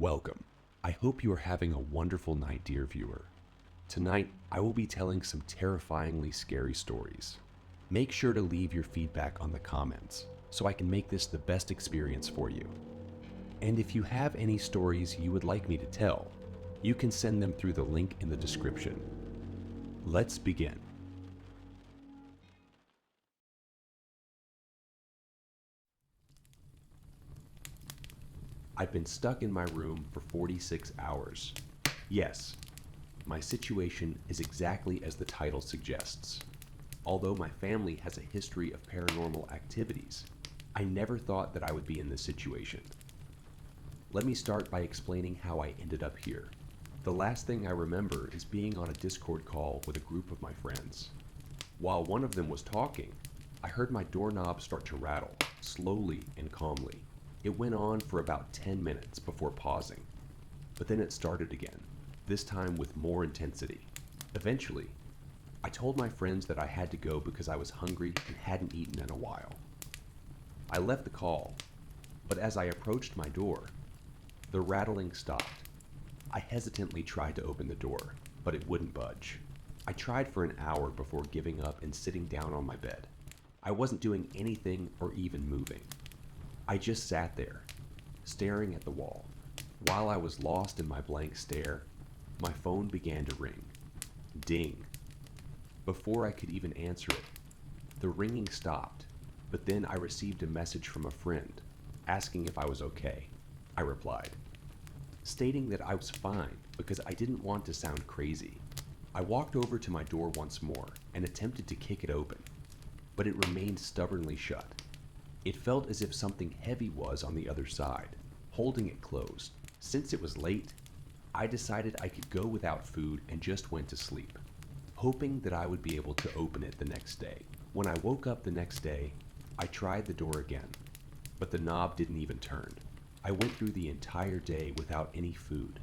Welcome. I hope you are having a wonderful night, dear viewer. Tonight, I will be telling some terrifyingly scary stories. Make sure to leave your feedback on the comments so I can make this the best experience for you. And if you have any stories you would like me to tell, you can send them through the link in the description. Let's begin. I've been stuck in my room for 46 hours. Yes, my situation is exactly as the title suggests. Although my family has a history of paranormal activities, I never thought that I would be in this situation. Let me start by explaining how I ended up here. The last thing I remember is being on a Discord call with a group of my friends. While one of them was talking, I heard my doorknob start to rattle, slowly and calmly. It went on for about 10 minutes before pausing, but then it started again, this time with more intensity. Eventually, I told my friends that I had to go because I was hungry and hadn't eaten in a while. I left the call, but as I approached my door, the rattling stopped. I hesitantly tried to open the door, but it wouldn't budge. I tried for an hour before giving up and sitting down on my bed. I wasn't doing anything or even moving. I just sat there, staring at the wall. While I was lost in my blank stare, my phone began to ring. Ding. Before I could even answer it, the ringing stopped, but then I received a message from a friend asking if I was okay. I replied, stating that I was fine because I didn't want to sound crazy. I walked over to my door once more and attempted to kick it open, but it remained stubbornly shut. It felt as if something heavy was on the other side, holding it closed. Since it was late, I decided I could go without food and just went to sleep, hoping that I would be able to open it the next day. When I woke up the next day, I tried the door again, but the knob didn't even turn. I went through the entire day without any food,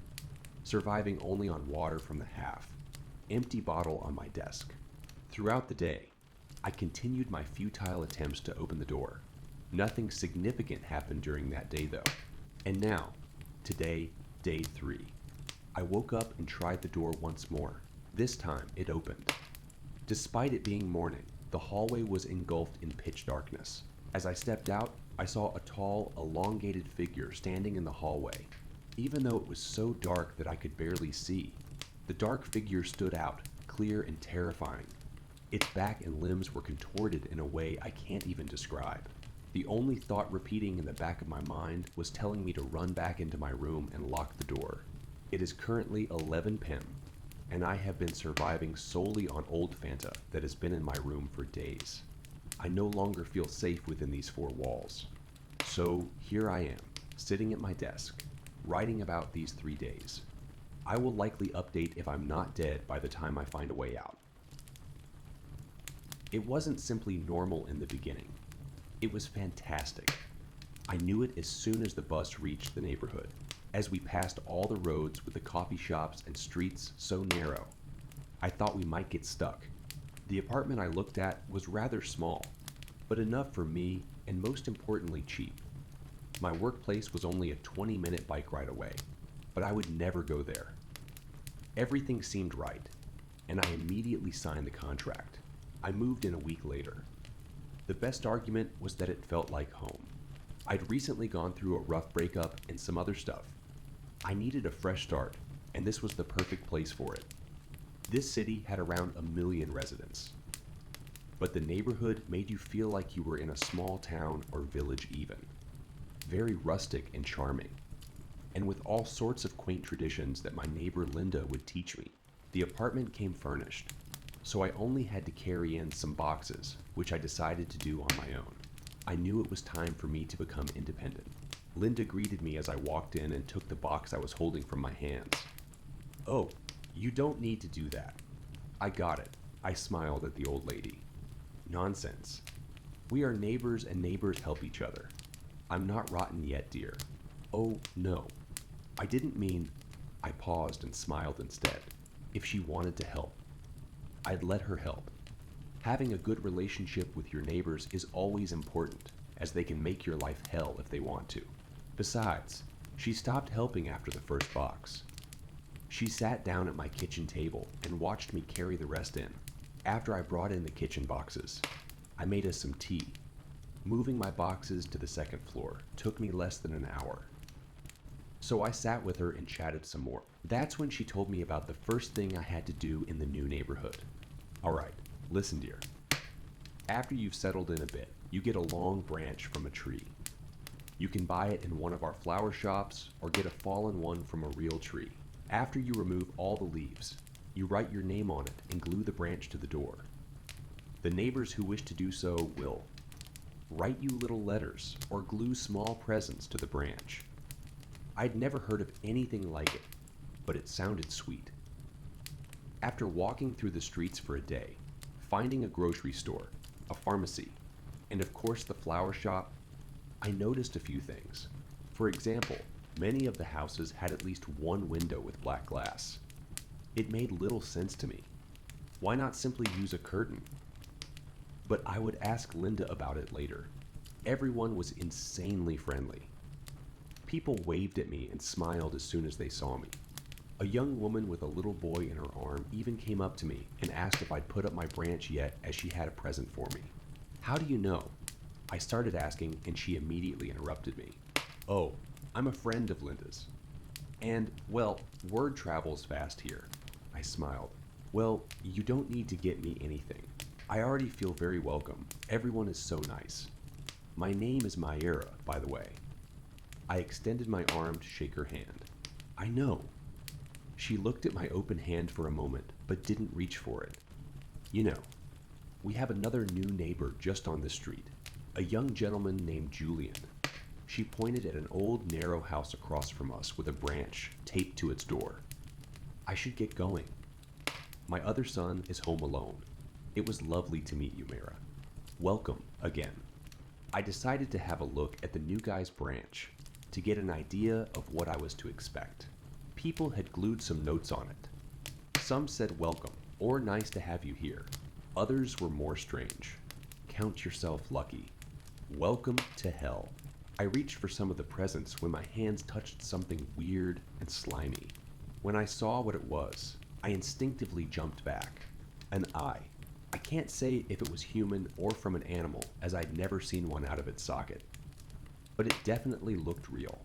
surviving only on water from the half-empty bottle on my desk. Throughout the day, I continued my futile attempts to open the door. Nothing significant happened during that day though. And now, today, day 3. I woke up and tried the door once more. This time, it opened. Despite it being morning, the hallway was engulfed in pitch darkness. As I stepped out, I saw a tall, elongated figure standing in the hallway. Even though it was so dark that I could barely see, the dark figure stood out, clear and terrifying. Its back and limbs were contorted in a way I can't even describe. The only thought repeating in the back of my mind was telling me to run back into my room and lock the door. It is currently 11 p.m., and I have been surviving solely on old Fanta that has been in my room for days. I no longer feel safe within these 4 walls. So here I am, sitting at my desk, writing about these 3 days. I will likely update if I'm not dead by the time I find a way out. It wasn't simply normal in the beginning. It was fantastic. I knew it as soon as the bus reached the neighborhood, as we passed all the roads with the coffee shops and streets so narrow. I thought we might get stuck. The apartment I looked at was rather small, but enough for me and most importantly cheap. My workplace was only a 20-minute bike ride away, but I would never go there. Everything seemed right, and I immediately signed the contract. I moved in a week later. The best argument was that it felt like home. I'd recently gone through a rough breakup and some other stuff. I needed a fresh start, and this was the perfect place for it. This city had around 1 million residents, but the neighborhood made you feel like you were in a small town or village even. Very rustic and charming, and with all sorts of quaint traditions that my neighbor Linda would teach me. The apartment came furnished, so I only had to carry in some boxes, which I decided to do on my own. I knew it was time for me to become independent. Linda greeted me as I walked in and took the box I was holding from my hands. "Oh, you don't need to do that. I got it," I smiled at the old lady. "Nonsense. We are neighbors and neighbors help each other. I'm not rotten yet, dear." "Oh, no. I didn't mean..." I paused and smiled instead. If she wanted to help, I'd let her help. Having a good relationship with your neighbors is always important, as they can make your life hell if they want to. Besides, She stopped helping after the first box. She sat down at my kitchen table and watched me carry the rest in. After I brought in the kitchen boxes, I made us some tea. Moving my boxes to the second floor took me less than an hour. So I sat with her and chatted some more. That's when she told me about the first thing I had to do in the new neighborhood. All right, listen, dear. After you've settled in a bit, you get a long branch from a tree. You can buy it in one of our flower shops or get a fallen one from a real tree. After you remove all the leaves, you write your name on it and glue the branch to the door. The neighbors who wish to do so will. Write you little letters or glue small presents to the branch. I'd never heard of anything like it, but it sounded sweet. After walking through the streets for a day, finding a grocery store, a pharmacy, and of course the flower shop, I noticed a few things. For example, many of the houses had at least one window with black glass. It made little sense to me. Why not simply use a curtain? But I would ask Linda about it later. Everyone was insanely friendly. People waved at me and smiled as soon as they saw me. A young woman with a little boy in her arm even came up to me and asked if I'd put up my branch yet, as she had a present for me. How do you know? I started asking and she immediately interrupted me. Oh, I'm a friend of Linda's. And, well, word travels fast here. I smiled. Well, you don't need to get me anything. I already feel very welcome. Everyone is so nice. My name is Myra, by the way. I extended my arm to shake her hand. I know. She looked at my open hand for a moment, but didn't reach for it. You know, we have another new neighbor just on the street, a young gentleman named Julian. She pointed at an old narrow house across from us with a branch taped to its door. I should get going. My other son is home alone. It was lovely to meet you, Myra. Welcome again. I decided to have a look at the new guy's branch to get an idea of what I was to expect. People had glued some notes on it. Some said welcome or nice to have you here. Others were more strange. Count yourself lucky. Welcome to hell. I reached for some of the presents when my hands touched something weird and slimy. When I saw what it was, I instinctively jumped back. An eye. I can't say if it was human or from an animal, as I'd never seen one out of its socket. But it definitely looked real.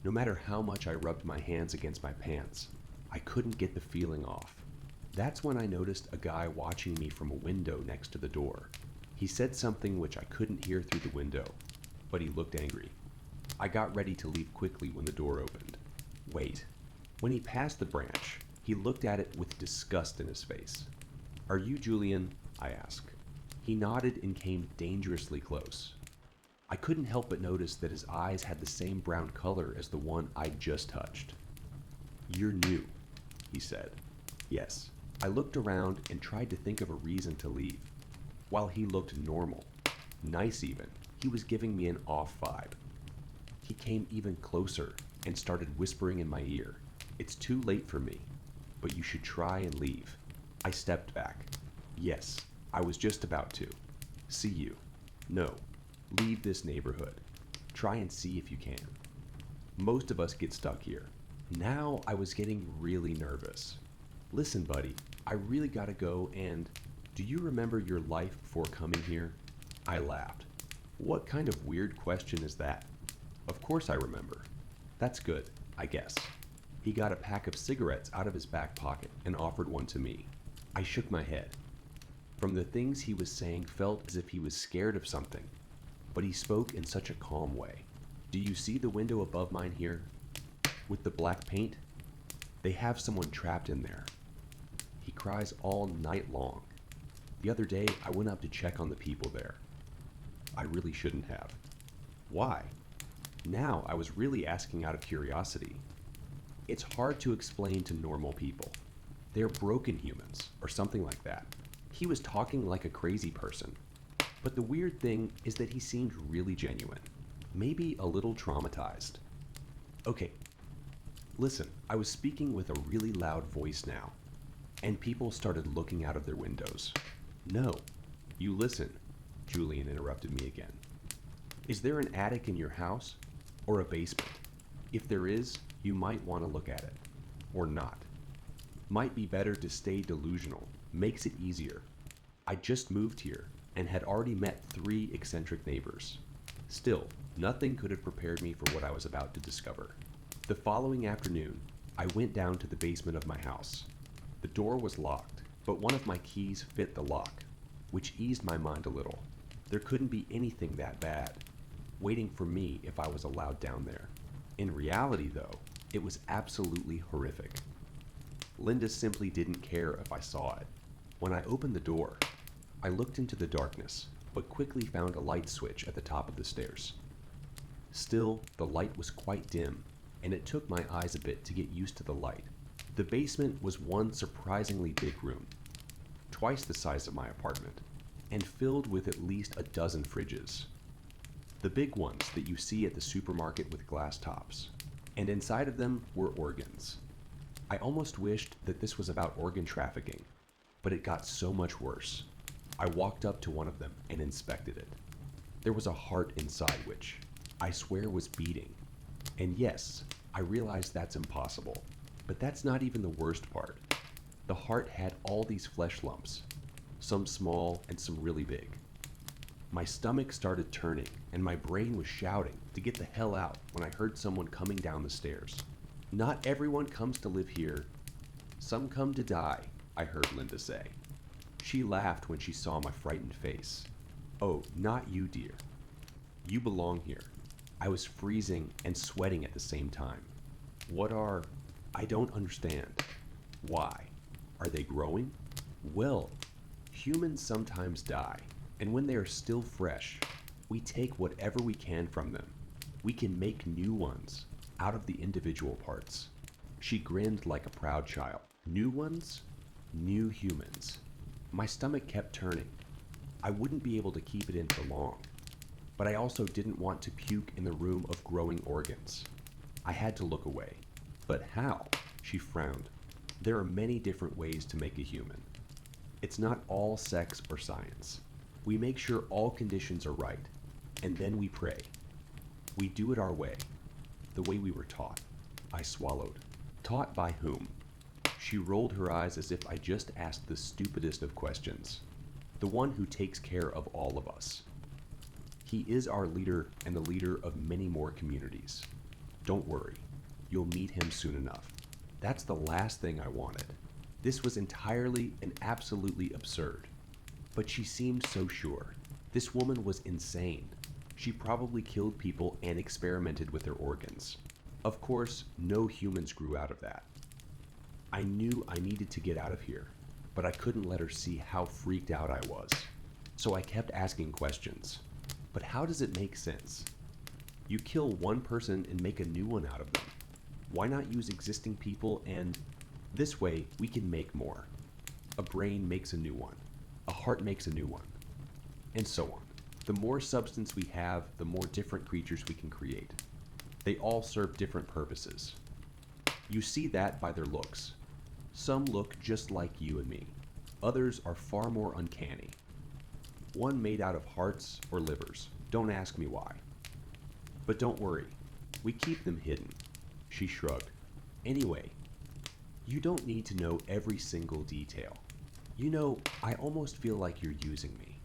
No matter how much I rubbed my hands against my pants, I couldn't get the feeling off. That's when I noticed a guy watching me from a window next to the door. He said something which I couldn't hear through the window, but he looked angry. I got ready to leave quickly when the door opened. Wait. When he passed the branch, he looked at it with disgust in his face. Are you Julian? I asked. He nodded and came dangerously close. I couldn't help but notice that his eyes had the same brown color as the one I'd just touched. You're new, he said. Yes. I looked around and tried to think of a reason to leave. While he looked normal, nice even, he was giving me an off vibe. He came even closer and started whispering in my ear. It's too late for me, but you should try and leave. I stepped back. Yes, I was just about to. See you. No. Leave this neighborhood. Try and see if you can. Most of us get stuck here. Now I was getting really nervous. Listen, buddy, I really gotta go and... Do you remember your life before coming here? I laughed. What kind of weird question is that? Of course I remember. That's good, I guess. He got a pack of cigarettes out of his back pocket and offered one to me. I shook my head. From the things he was saying felt as if he was scared of something. But he spoke in such a calm way. Do you see the window above mine here? With the black paint? They have someone trapped in there. He cries all night long. The other day, I went up to check on the people there. I really shouldn't have. Why? Now I was really asking out of curiosity. It's hard to explain to normal people. They're broken humans, or something like that. He was talking like a crazy person. But the weird thing is that he seemed really genuine. Maybe a little traumatized. Okay, listen, I was speaking with a really loud voice now, and people started looking out of their windows. No, you listen, Julian interrupted me again. Is there an attic in your house? Or a basement? If there is, you might want to look at it. Or not. Might be better to stay delusional. Makes it easier. I just moved here and had already met 3 eccentric neighbors. Still, nothing could have prepared me for what I was about to discover. The following afternoon, I went down to the basement of my house. The door was locked, but one of my keys fit the lock, which eased my mind a little. There couldn't be anything that bad, waiting for me if I was allowed down there. In reality, though, it was absolutely horrific. Linda simply didn't care if I saw it. When I opened the door, I looked into the darkness, but quickly found a light switch at the top of the stairs. Still, the light was quite dim, and it took my eyes a bit to get used to the light. The basement was one surprisingly big room, twice the size of my apartment, and filled with at least a dozen fridges. The big ones that you see at the supermarket with glass tops, and inside of them were organs. I almost wished that this was about organ trafficking, but it got so much worse. I walked up to one of them and inspected it. There was a heart inside which, I swear, was beating. And yes, I realize that's impossible, but that's not even the worst part. The heart had all these flesh lumps, some small and some really big. My stomach started turning and my brain was shouting to get the hell out when I heard someone coming down the stairs. Not everyone comes to live here. Some come to die, I heard Linda say. She laughed when she saw my frightened face. Oh, not you, dear. You belong here. I was freezing and sweating at the same time. I don't understand. Why? Are they growing? Well, humans sometimes die, and when they are still fresh, we take whatever we can from them. We can make new ones out of the individual parts. She grinned like a proud child. New ones? New humans. My stomach kept turning. I wouldn't be able to keep it in for long, but I also didn't want to puke in the room of growing organs. I had to look away. But how? She frowned. There are many different ways to make a human. It's not all sex or science. We make sure all conditions are right, and then we pray. We do it our way, the way we were taught. I swallowed. Taught by whom? She rolled her eyes as if I just asked the stupidest of questions. The one who takes care of all of us. He is our leader and the leader of many more communities. Don't worry, you'll meet him soon enough. That's the last thing I wanted. This was entirely and absolutely absurd. But she seemed so sure. This woman was insane. She probably killed people and experimented with their organs. Of course, no humans grew out of that. I knew I needed to get out of here, but I couldn't let her see how freaked out I was. So I kept asking questions. But how does it make sense? You kill one person and make a new one out of them. Why not use existing people and this way we can make more? A brain makes a new one. A heart makes a new one. And so on. The more substance we have, the more different creatures we can create. They all serve different purposes. You see that by their looks. Some look just like you and me. Others are far more uncanny. One made out of hearts or livers. Don't ask me why. But don't worry. We keep them hidden. She shrugged. Anyway, you don't need to know every single detail. You know, I almost feel like you're using me.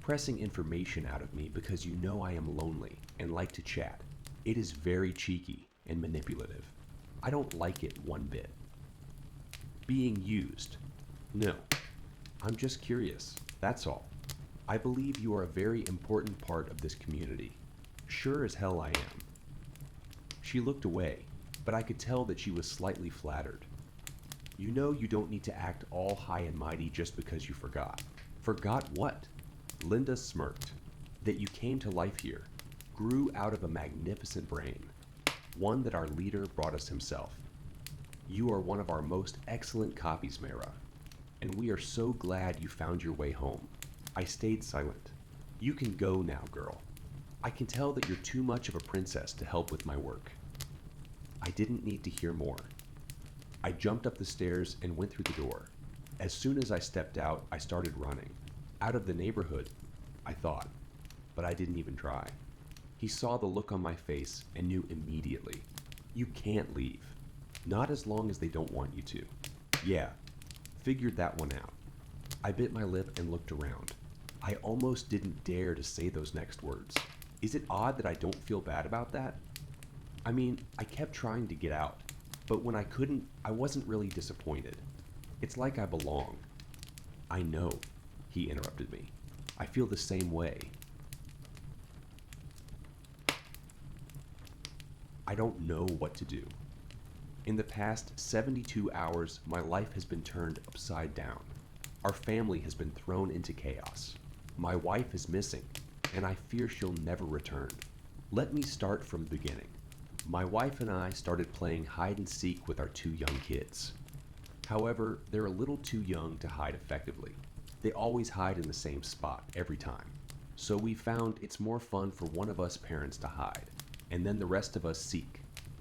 Pressing information out of me because you know I am lonely and like to chat. It is very cheeky and manipulative. I don't like it one bit. Being used? No. I'm just curious, that's all. I believe you are a very important part of this community. Sure as hell I am. She looked away, but I could tell that she was slightly flattered. You know you don't need to act all high and mighty just because you forgot. Forgot what? Linda smirked. That you came to life here, grew out of a magnificent brain, one that our leader brought us himself. You are one of our most excellent copies, Mara, and we are so glad you found your way home. I stayed silent. You can go now, girl. I can tell that you're too much of a princess to help with my work. I didn't need to hear more. I jumped up the stairs and went through the door. As soon as I stepped out, I started running. Out of the neighborhood, I thought, but I didn't even try. He saw the look on my face and knew immediately. You can't leave. Not as long as they don't want you to. Yeah, figured that one out. I bit my lip and looked around. I almost didn't dare to say those next words. Is it odd that I don't feel bad about that? I mean, I kept trying to get out, but when I couldn't, I wasn't really disappointed. It's like I belong. I know, he interrupted me. I feel the same way. I don't know what to do. In the past 72 hours, my life has been turned upside down. Our family has been thrown into chaos. My wife is missing, and I fear she'll never return. Let me start from the beginning. My wife and I started playing hide and seek with our 2 young kids. However, they're a little too young to hide effectively. They always hide in the same spot every time. So we found it's more fun for one of us parents to hide, and then the rest of us seek.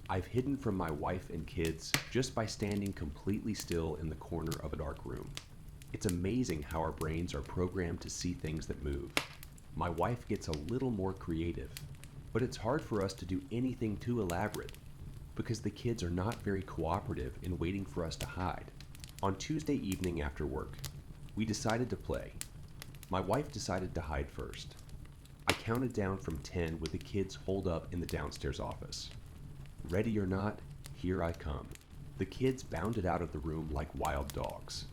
I've hidden from my wife and kids just by standing completely still in the corner of a dark room. It's amazing how our brains are programmed to see things that move. My wife gets a little more creative, but it's hard for us to do anything too elaborate because the kids are not very cooperative in waiting for us to hide. On Tuesday evening after work, we decided to play. My wife decided to hide first. I counted down from 10 with the kids holed up in the downstairs office. Ready or not, here I come. The kids bounded out of the room like wild dogs.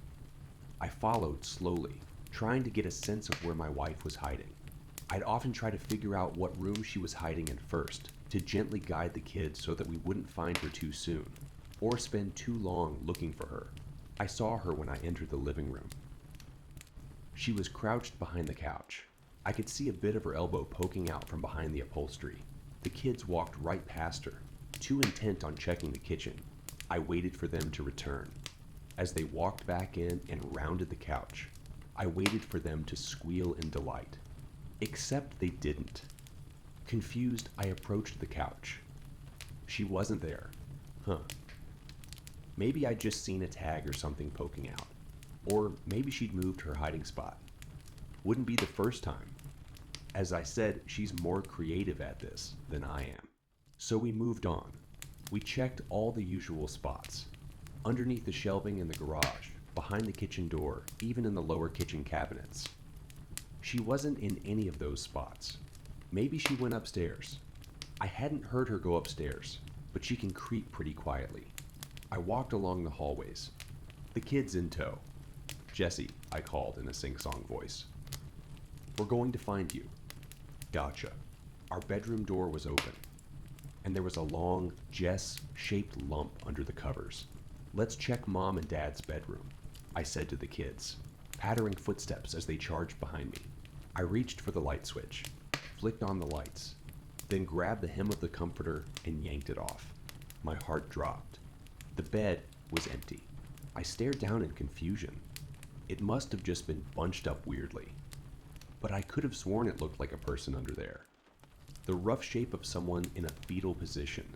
I followed slowly, trying to get a sense of where my wife was hiding. I'd often try to figure out what room she was hiding in first, to gently guide the kids so that we wouldn't find her too soon, or spend too long looking for her. I saw her when I entered the living room. She was crouched behind the couch. I could see a bit of her elbow poking out from behind the upholstery. The kids walked right past her, too intent on checking the kitchen. I waited for them to return. As they walked back in and rounded the couch, I waited for them to squeal in delight. Except they didn't. Confused, I approached the couch. She wasn't there. Maybe I'd just seen a tag or something poking out. Or maybe she'd moved her hiding spot. Wouldn't be the first time. As I said, she's more creative at this than I am. So we moved on. We checked all the usual spots. Underneath the shelving in the garage, behind the kitchen door, even in the lower kitchen cabinets. She wasn't in any of those spots. Maybe she went upstairs. I hadn't heard her go upstairs, but she can creep pretty quietly. I walked along the hallways. The kids in tow. Jesse, I called in a sing-song voice. We're going to find you. Gotcha. Our bedroom door was open, and there was a long, Jess-shaped lump under the covers. Let's check Mom and Dad's bedroom, I said to the kids, pattering footsteps as they charged behind me. I reached for the light switch, flicked on the lights, then grabbed the hem of the comforter and yanked it off. My heart dropped. The bed was empty. I stared down in confusion. It must have just been bunched up weirdly, but I could have sworn it looked like a person under there. The rough shape of someone in a fetal position,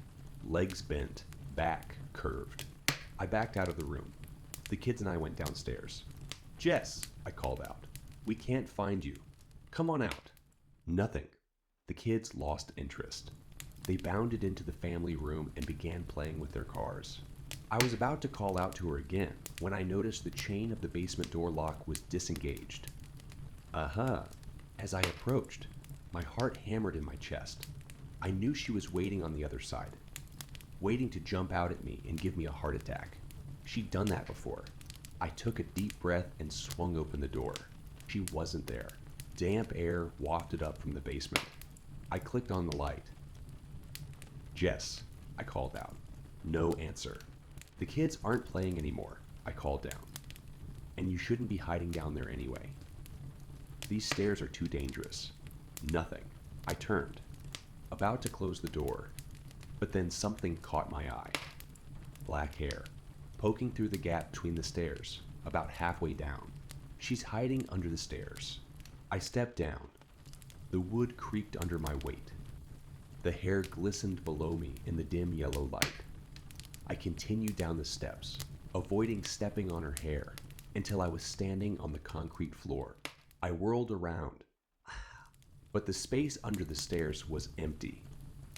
legs bent, back curved. I backed out of the room. The kids and I went downstairs. Jess, I called out. We can't find you. Come on out. Nothing. The kids lost interest. They bounded into the family room and began playing with their cars. I was about to call out to her again when I noticed the chain of the basement door lock was disengaged. As I approached, my heart hammered in my chest. I knew she was waiting on the other side, waiting to jump out at me and give me a heart attack. She'd done that before. I took a deep breath and swung open the door. She wasn't there. Damp air wafted up from the basement. I clicked on the light. Jess, I called out. No answer. The kids aren't playing anymore, I called down. And you shouldn't be hiding down there anyway. These stairs are too dangerous. Nothing. I turned, about to close the door, but then something caught my eye. Black hair, poking through the gap between the stairs, about halfway down. She's hiding under the stairs. I stepped down. The wood creaked under my weight. The hair glistened below me in the dim yellow light. I continued down the steps, avoiding stepping on her hair, until I was standing on the concrete floor. I whirled around, but the space under the stairs was empty.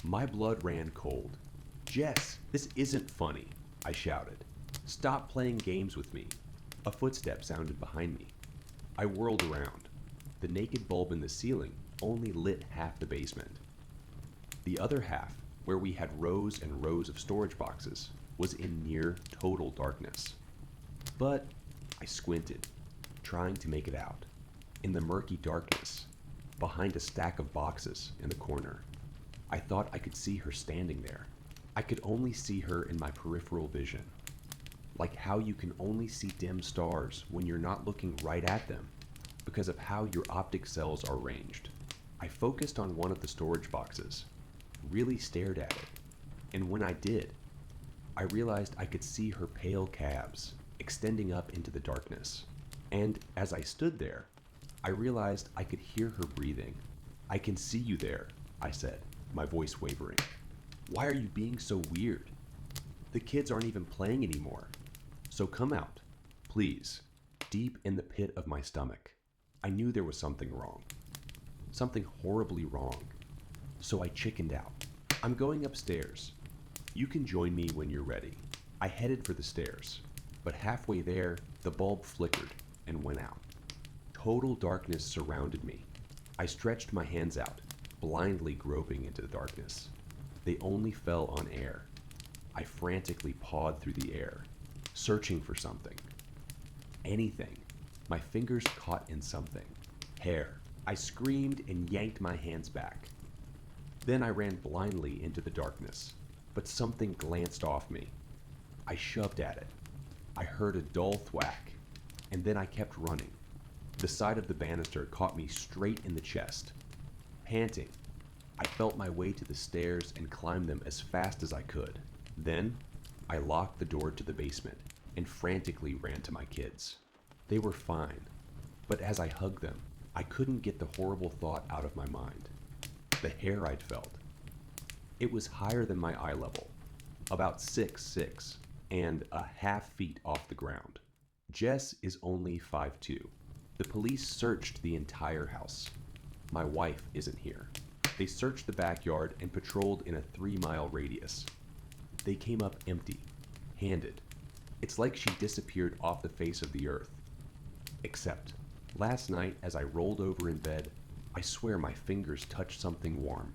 My blood ran cold. Jess, this isn't funny, I shouted. Stop playing games with me. A footstep sounded behind me. I whirled around. The naked bulb in the ceiling only lit half the basement. The other half, where we had rows and rows of storage boxes, was in near total darkness. But I squinted, trying to make it out. In the murky darkness, behind a stack of boxes in the corner, I thought I could see her standing there. I could only see her in my peripheral vision. Like how you can only see dim stars when you're not looking right at them because of how your optic cells are arranged. I focused on one of the storage boxes, really stared at it, and when I did, I realized I could see her pale calves extending up into the darkness. And as I stood there, I realized I could hear her breathing. I can see you there, I said, my voice wavering. Why are you being so weird? The kids aren't even playing anymore. So come out, please. Deep in the pit of my stomach, I knew there was something wrong. Something horribly wrong. So I chickened out. I'm going upstairs. You can join me when you're ready. I headed for the stairs, but halfway there, the bulb flickered and went out. Total darkness surrounded me. I stretched my hands out, blindly groping into the darkness. They only fell on air. I frantically pawed through the air, searching for something. Anything. My fingers caught in something. Hair. I screamed and yanked my hands back. Then I ran blindly into the darkness, but something glanced off me. I shoved at it. I heard a dull thwack, and then I kept running. The side of the banister caught me straight in the chest. Panting, I felt my way to the stairs and climbed them as fast as I could. Then, I locked the door to the basement and frantically ran to my kids. They were fine, but as I hugged them, I couldn't get the horrible thought out of my mind. The hair I'd felt. It was higher than my eye level, about 6'6", and a half feet off the ground. Jess is only 5'2". The police searched the entire house. My wife isn't here. They searched the backyard and patrolled in a 3-mile radius. They came up empty-handed. It's like she disappeared off the face of the earth. Except, last night as I rolled over in bed, I swear my fingers touched something warm.